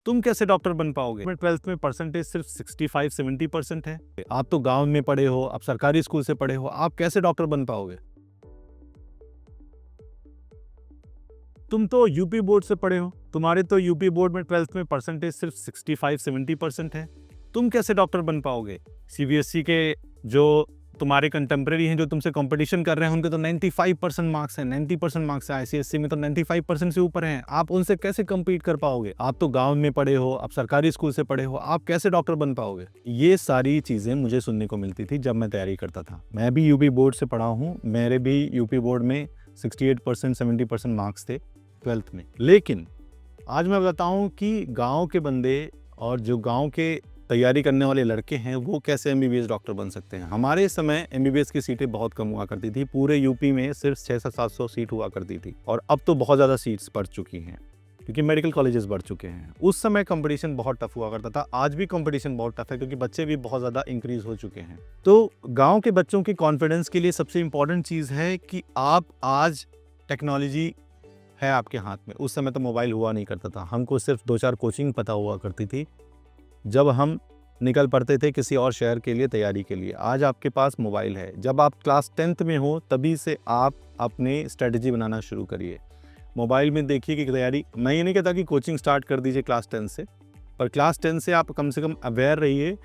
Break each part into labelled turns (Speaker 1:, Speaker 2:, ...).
Speaker 1: तुम कैसे डॉक्टर बन पाओगे? 12th में परसेंटेज सिर्फ 65-70% है। आप तो गांव में पढ़े हो, आप सरकारी स्कूल से पढ़े हो, आप कैसे डॉक्टर बन पाओगे? तुम तो यूपी बोर्ड से पढ़े हो, तुम्हारे तो यूपी बोर्ड में 12th में परसेंटेज सिर्फ 65-70% है। तुम कैसे डॉक्टर बन पाओगे? सीबीएसई के जो तुम्हारे कंटेम्प्रेरी हैं, जो तुमसे कंपटीशन कर रहे हैं, उनके तो 95% मार्क्स हैं, 90% मार्क्स हैं। आईसीएसई में तो 95% से ऊपर हैं। आप उनसे कैसे कम्पीट कर पाओगे? आप तो गांव में पढ़े हो, आप सरकारी स्कूल से पढ़े हो, आप कैसे डॉक्टर बन पाओगे? ये सारी चीज़ें मुझे सुनने को मिलती थी जब मैं तैयारी करता था। मैं भी यूपी बोर्ड से पढ़ा हूँ, मेरे भी यूपी बोर्ड में 68% 70% मार्क्स थे 12th में। लेकिन आज मैं बताता हूँ कि गांव के बंदे और जो गांव के तैयारी करने वाले लड़के हैं वो कैसे एमबीबीएस डॉक्टर बन सकते हैं। हमारे समय एमबीबीएस की सीटें बहुत कम हुआ करती थी, पूरे यूपी में सिर्फ 600-700 सीट हुआ करती थी, और अब तो बहुत ज़्यादा सीट्स बढ़ चुकी हैं क्योंकि मेडिकल कॉलेजेस बढ़ चुके हैं। उस समय कंपटीशन बहुत टफ हुआ करता था, आज भी कंपटीशन बहुत टफ है क्योंकि बच्चे भी बहुत ज़्यादा इंक्रीज हो चुके हैं। तो गाँव के बच्चों के कॉन्फिडेंस के लिए सबसे इंपॉर्टेंट चीज़ है कि आप आज टेक्नोलॉजी है आपके हाथ में। उस समय तो मोबाइल हुआ नहीं करता था, हमको सिर्फ 2-4 कोचिंग पता हुआ करती थी जब हम निकल पड़ते थे किसी और शहर के लिए तैयारी के लिए। आज आपके पास मोबाइल है। जब आप क्लास 10th में हो तभी से आप अपने स्ट्रेटजी बनाना शुरू करिए। मोबाइल में देखिए कि तैयारी, मैं ये नहीं कहता कि कोचिंग स्टार्ट कर दीजिए क्लास 10 से, पर क्लास 10 से आप कम से कम अवेयर रहिए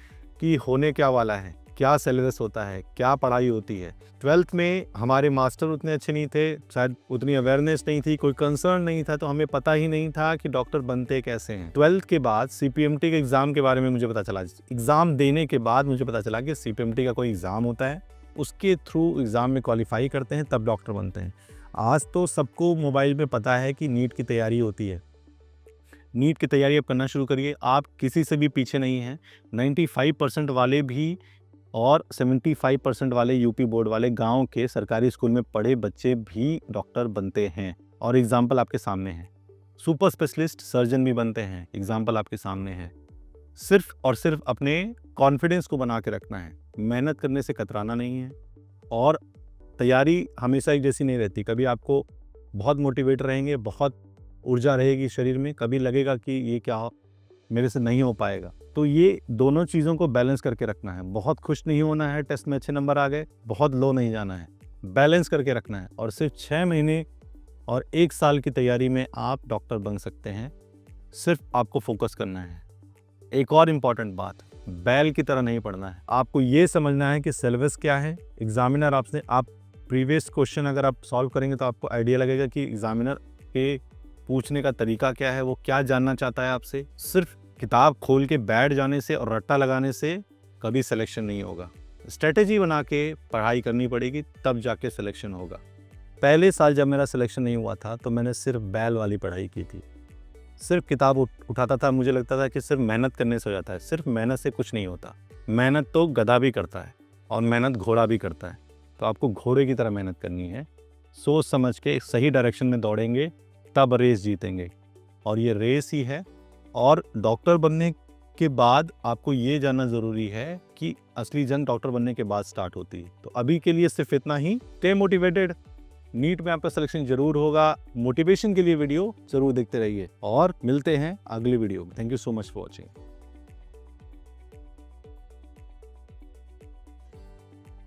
Speaker 1: कि होने क्या वाला है, क्या सिलेबस होता है, क्या पढ़ाई होती है। 12th में हमारे मास्टर उतने अच्छे नहीं थे, शायद उतनी अवेयरनेस नहीं थी, कोई कंसर्न नहीं था, तो हमें पता ही नहीं था कि डॉक्टर बनते कैसे हैं। 12th के बाद सीपीएमटी के एग्ज़ाम के बारे में मुझे पता चला। एग्ज़ाम देने के बाद मुझे पता चला कि सीपीएमटी का कोई एग्ज़ाम होता है, उसके थ्रू एग्ज़ाम में क्वालिफाई करते हैं तब डॉक्टर बनते हैं। आज तो सबको मोबाइल में पता है कि नीट की तैयारी होती है। नीट की तैयारी आप करना शुरू करिए, आप किसी से भी पीछे नहीं हैं। 95% वाले भी और 75% वाले यूपी बोर्ड वाले गांव के सरकारी स्कूल में पढ़े बच्चे भी डॉक्टर बनते हैं, और एग्जाम्पल आपके सामने है। सुपर स्पेशलिस्ट सर्जन भी बनते हैं, एग्जाम्पल आपके सामने है। सिर्फ और सिर्फ अपने कॉन्फिडेंस को बना के रखना है, मेहनत करने से कतराना नहीं है, और तैयारी हमेशा एक जैसी नहीं रहती। कभी आपको बहुत मोटिवेट रहेंगे, बहुत ऊर्जा रहेगी शरीर में, कभी लगेगा कि ये क्या मेरे से नहीं हो पाएगा। तो ये दोनों चीज़ों को बैलेंस करके रखना है। बहुत खुश नहीं होना है टेस्ट में अच्छे नंबर आ गए, बहुत लो नहीं जाना है, बैलेंस करके रखना है, और सिर्फ 6 महीने और 1 साल की तैयारी में आप डॉक्टर बन सकते हैं। सिर्फ आपको फोकस करना है। एक और इम्पॉर्टेंट बात, बैल की तरह नहीं पढ़ना है। आपको ये समझना है कि सिलेबस क्या है। एग्जामिनर आपसे, आप प्रीवियस क्वेश्चन अगर आप सॉल्व करेंगे तो आपको आइडिया लगेगा कि एग्जामिनर के पूछने का तरीका क्या है, वो क्या जानना चाहता है आपसे। सिर्फ किताब खोल के बैठ जाने से और रट्टा लगाने से कभी सिलेक्शन नहीं होगा। स्ट्रेटेजी बना के पढ़ाई करनी पड़ेगी, तब जाके सिलेक्शन होगा। पहले साल जब मेरा सिलेक्शन नहीं हुआ था तो मैंने सिर्फ बैल वाली पढ़ाई की थी। सिर्फ किताब उठाता था, मुझे लगता था कि सिर्फ मेहनत करने से हो जाता है। सिर्फ मेहनत से कुछ नहीं होता। मेहनत तो गधा भी करता है और मेहनत घोड़ा भी करता है। तो आपको घोड़े की तरह मेहनत करनी है। सोच समझ के सही डायरेक्शन में दौड़ेंगे तब रेस जीतेंगे, और ये रेस ही है। और डॉक्टर बनने के बाद आपको ये जानना ज़रूरी है कि असली जंग डॉक्टर बनने के बाद स्टार्ट होती है। तो अभी के लिए सिर्फ इतना ही। स्टे मोटिवेटेड, नीट में आपका सिलेक्शन जरूर होगा। मोटिवेशन के लिए वीडियो जरूर देखते रहिए, और मिलते हैं अगली वीडियो में। Thank you so much for watching.